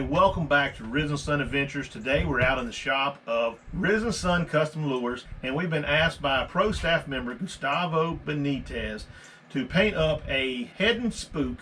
everybody, welcome back to Risen Sun Adventures. Today we're out in the shop of Risen Sun Custom Lures, and we've been asked by a pro staff member, Gustavo Benitez, to paint up a head and spook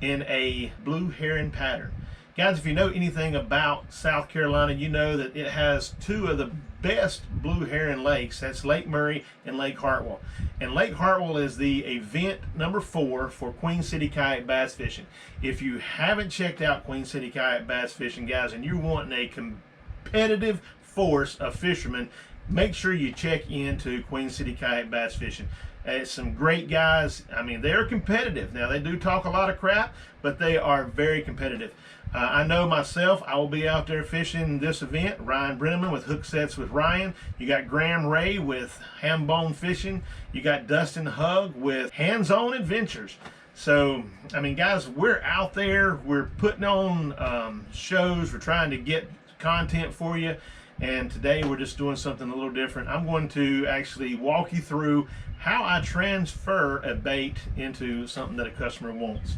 in a blue heron pattern. Guys, if you know anything about South Carolina, you know that it has two of the best blue heron lakes. That's Lake Murray and Lake Hartwell. And Lake Hartwell is the event number 4 for Queen City kayak bass fishing. If you haven't checked out Queen City kayak bass fishing, guys, and you're wanting a competitive force of fishermen, make sure you check into Queen City kayak bass fishing. It's some great guys. I mean, they're competitive. Now, they do talk a lot of crap, but they are very competitive. I know myself, I will be out there fishing this event. Ryan Brenneman with Hook Sets with Ryan. You got Graham Ray with Ham Bone Fishing. You got Dustin Hug with Hands On Adventures. So, I mean, guys, we're out there. We're putting on shows. We're trying to get content for you. And today we're just doing something a little different. I'm going to actually walk you through how I transfer a bait into something that a customer wants.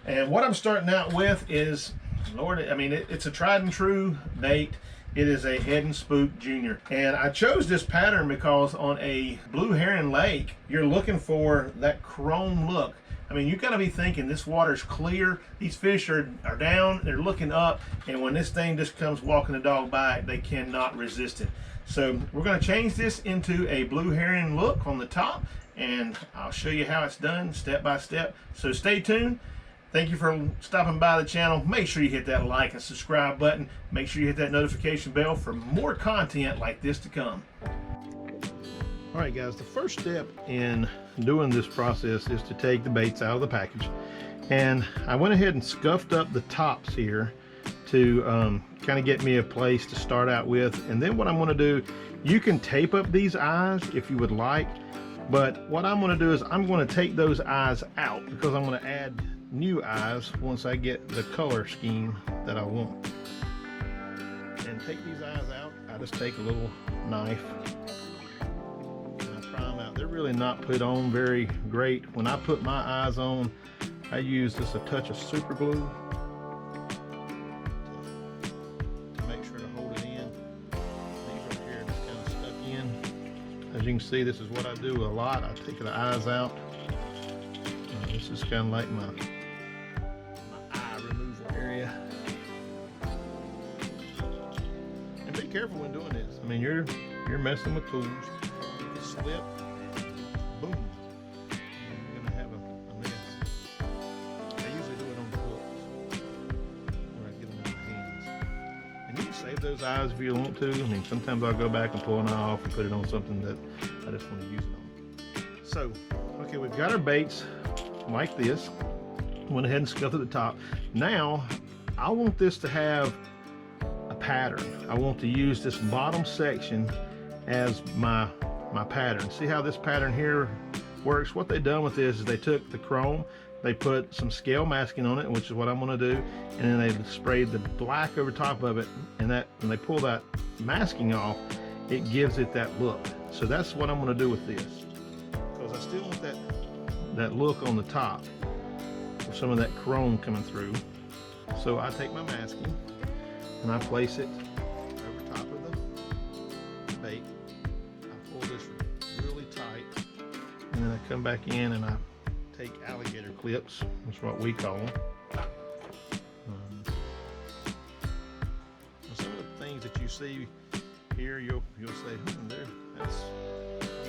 And what I'm starting out with is, Lord, I mean, it's a tried and true bait. It is a head and spook junior. And I chose this pattern because on a blue heron lake, you're looking for that chrome look. I mean, you gotta be thinking this water's clear, these fish are down, they're looking up, and when this thing just comes walking the dog by, they cannot resist it. So we're gonna change this into a blue heron look on the top, and I'll show you how it's done step by step. So stay tuned. Thank you for stopping by the channel. Make sure you hit that like and subscribe button. Make sure you hit that notification bell for more content like this to come. All right, guys, the first step in doing this process is to take the baits out of the package. And I went ahead and scuffed up the tops here to kind of get me a place to start out with. And then what I'm gonna do, you can tape up these eyes if you would like, but what I'm gonna do is I'm gonna take those eyes out because I'm gonna add new eyes once I get the color scheme that I want. And take these eyes out, I just take a little knife and I pry them out. They're really not put on very great. When I put my eyes on, I use just a touch of super glue to make sure to hold it in. These right here are just kind of stuck in. As you can see, this is what I do a lot. I take the eyes out. This is kind of like my eye removal area. And be careful when doing this. I mean, you're messing with tools. You can slip, boom, you're gonna have a mess. I usually do it on the hooks where I get them in my hands. And you can save those eyes if you want to. I mean, sometimes I'll go back and pull an eye off and put it on something that I just want to use it on. So, okay, we've got our baits like this. Went ahead and scuffed at the top. Now I want this to have a pattern. I want to use this bottom section as my pattern. See how this pattern here works? What they've done with this is they took the chrome, they put some scale masking on it, which is what I'm going to do, and then they sprayed the black over top of it, and that when they pull that masking off, it gives it that look. So that's what I'm going to do with this, because I still want that look on the top with some of that chrome coming through. So I take my masking and I place it over top of the bait. I pull this really tight, and then I come back in and I take alligator clips, that's what we call them. Some of the things that you see here, you'll say, that's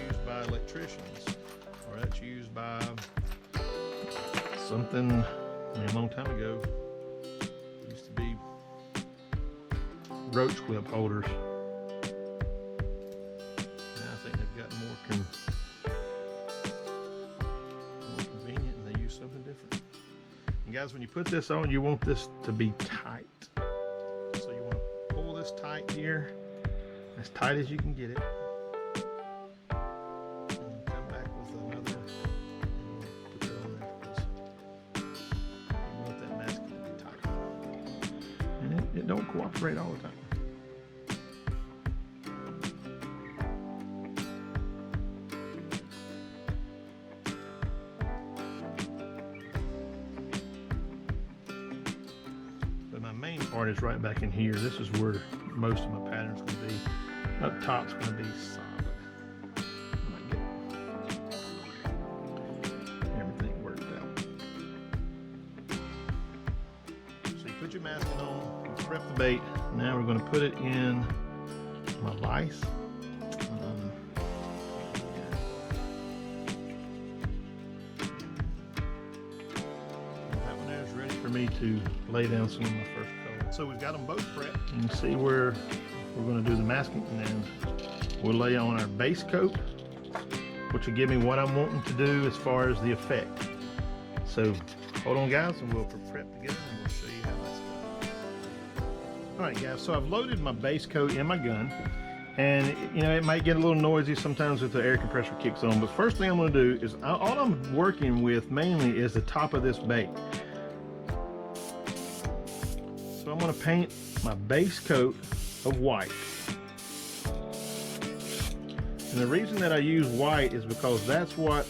used by electricians, or that's used by something. I mean, a long time ago, it used to be roach clip holders. Now I think they've gotten more convenient, and they use something different. And guys, when you put this on, you want this to be tight. So you want to pull this tight here, as tight as you can get it. It don't cooperate all the time. But my main part is right back in here. This is where most of my pattern's going to be. Up top's going to be solid. Might get everything worked out. So you put your masking on, you prep the bait. Now we're going to put it in my vise. That one there is ready for me to lay down some of my first color. So we've got them both prepped. You can see where we're going to do the masking, and then we'll lay on our base coat, which will give me what I'm wanting to do as far as the effect. So hold on guys, and we'll prep together and we'll show you how that's done. Alright guys, so I've loaded my base coat in my gun, and you know, it might get a little noisy sometimes if the air compressor kicks on, but first thing I'm going to do is, all I'm working with mainly is the top of this bait. So I'm going to paint my base coat of white. And the reason that I use white is because that's what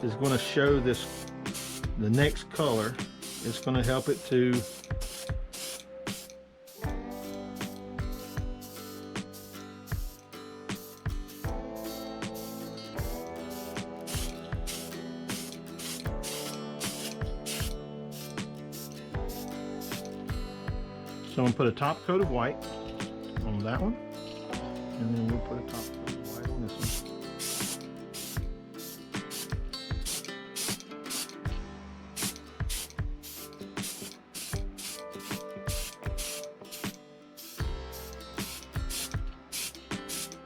is going to show this, the next color. It's going to help it to So I'm going to put a top coat of white on that one, and then we'll put a top coat of white on this one.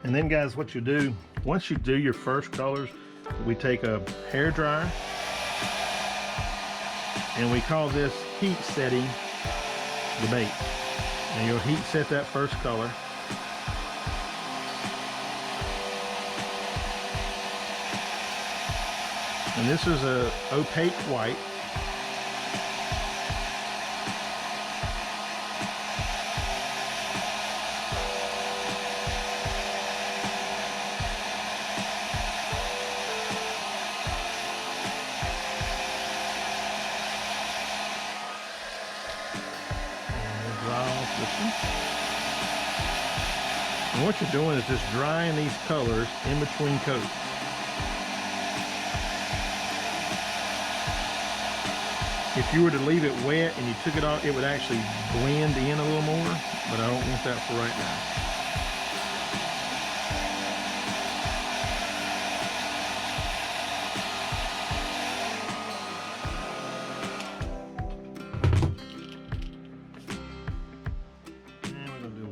And then guys, what you do, once you do your first colors, we take a hair dryer, and we call this heat setting the bait. And you'll heat set that first color. And this is a opaque white. And what you're doing is just drying these colors in between coats. If you were to leave it wet and you took it off, it would actually blend in a little more, but I don't want that for right now.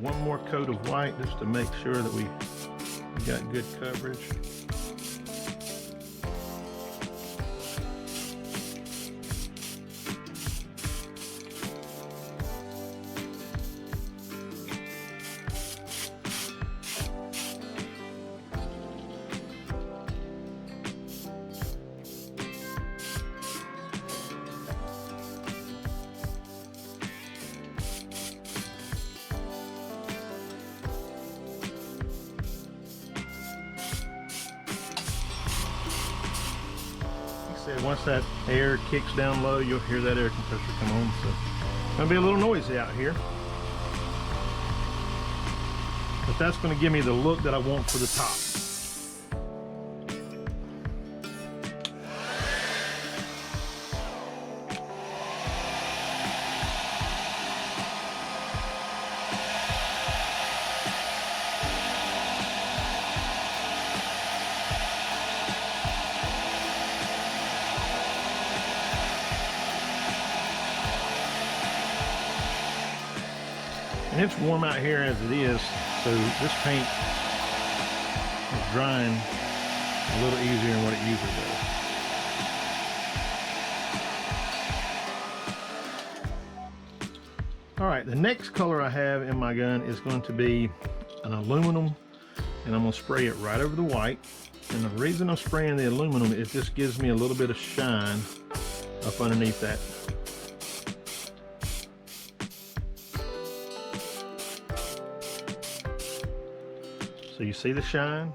One more coat of white just to make sure that we got good coverage. Once that air kicks down low, you'll hear that air compressor come on. So it's going to be a little noisy out here, but that's going to give me the look that I want for the top. And it's warm out here as it is, so this paint is drying a little easier than what it usually does. All right, the next color I have in my gun is going to be an aluminum, and I'm going to spray it right over the white. And the reason I'm spraying the aluminum is this gives me a little bit of shine up underneath that. So you see the shine?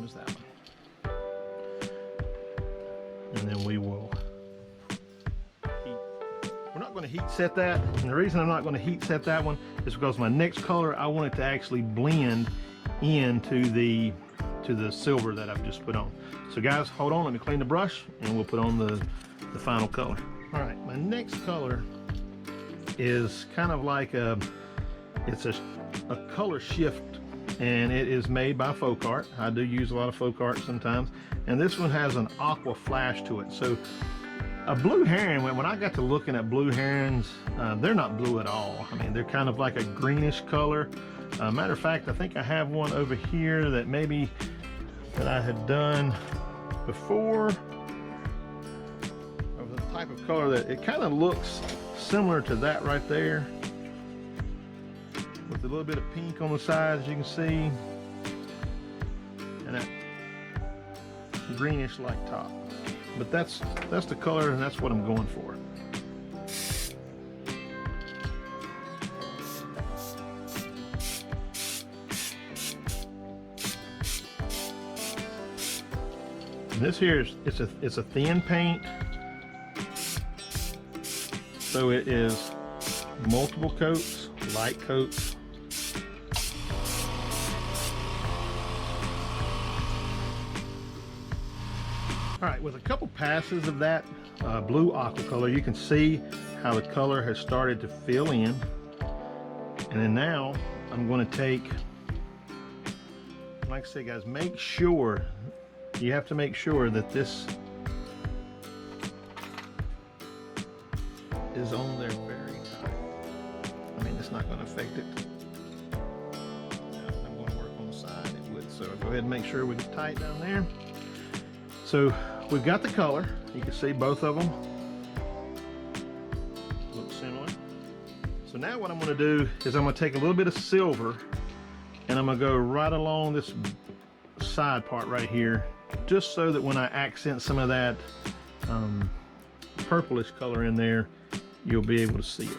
same as that one. And then we will heat. We're not going to heat set that, and the reason I'm not going to heat set that one is because my next color, I want it to actually blend into the silver that I've just put on. So guys, hold on, let me clean the brush and we'll put on the final color. All right, my next color is kind of like it's a color shift, and it is made by folk art. I do use a lot of folk art sometimes, and this one has an aqua flash to it. So a blue heron, when I got to looking at blue herons, they're not blue at all. I mean, they're kind of like a greenish color. Matter of fact, I think I have one over here that maybe that I had done before of the type of color that it kind of looks similar to that right there, with a little bit of pink on the side, as you can see, and that greenish like top. But that's the color, and that's what I'm going for. And this here is it's a thin paint, so it is multiple coats, light coats. All right, with a couple passes of that blue aqua color, you can see how the color has started to fill in. And then now I'm going to take, like I say guys, make sure, you have to make sure that this is on there very tight. I mean, it's not going to affect it. I'm going to work on the side, it would. So go ahead and make sure we get tight down there. So we've got the color. You can see both of them look similar. So now what I'm going to do is I'm going to take a little bit of silver and I'm going to go right along this side part right here, just so that when I accent some of that purplish color in there, you'll be able to see it.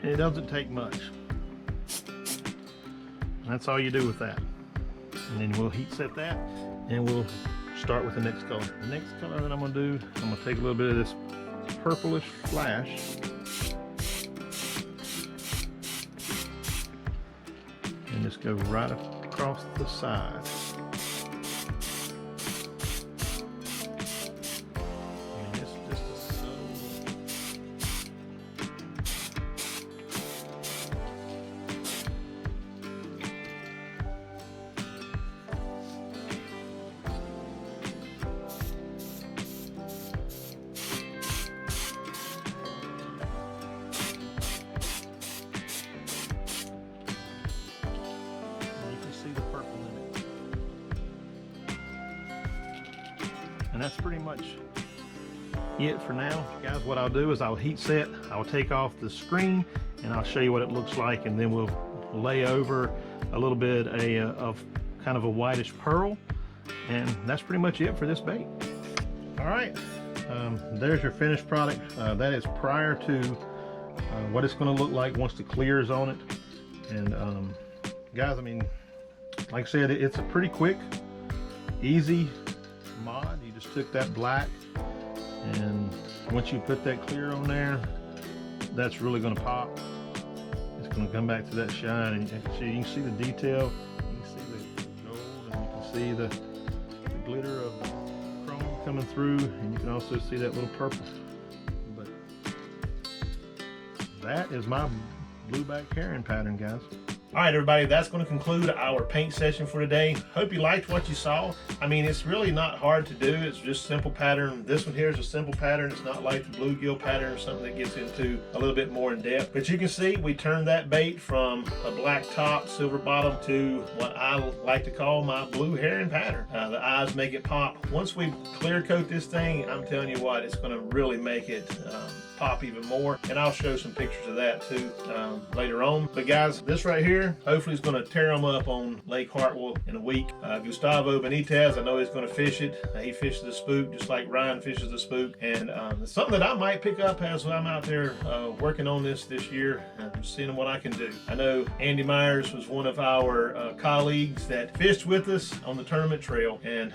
It doesn't take much. That's all you do with that. And then we'll heat set that and we'll start with the next color. The next color that I'm going to do, I'm going to take a little bit of this purplish flash and just go right across the side. And that's pretty much it for now, guys. What I'll do is I'll heat set, I'll take off the screen, and I'll show you what it looks like, and then we'll lay over a little bit of kind of a whitish pearl, and that's pretty much it for this bait. All right, there's your finished product. That is prior to what it's going to look like once the clear is on it. And guys, I mean, like I said, it's a pretty quick, easy mod. You just took that black, and once you put that clear on there, that's really going to pop. It's going to come back to that shine, and you can see the detail, you can see the gold, and you can see the glitter of the chrome coming through, and you can also see that little purple. But that is my blueback heron pattern, guys. All right, everybody, that's going to conclude our paint session for today. Hope you liked what you saw. I mean, it's really not hard to do. It's just simple pattern. This one here is a simple pattern. It's not like the bluegill pattern or something that gets into a little bit more in depth. But you can see we turned that bait from a black top, silver bottom to what I like to call my blue heron pattern. The eyes make it pop. Once we clear coat this thing, I'm telling you what, it's going to really make it pop even more, and I'll show some pictures of that too later on. But guys, this right here hopefully is going to tear them up on Lake Hartwell in a week. Gustavo Benitez, I know he's going to fish it. He fishes the spook just like Ryan fishes the spook, and it's something that I might pick up as I'm out there working on this year, seeing what I can do. I know Andy Myers was one of our colleagues that fished with us on the tournament trail and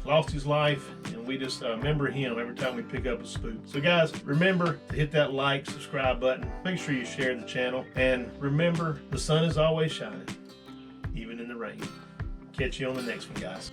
lost his life, and we just remember him every time we pick up a spook. So guys, remember to hit that like, subscribe button. Make sure you share the channel, and remember, the sun is always shining, even in the rain. Catch you on the next one, guys.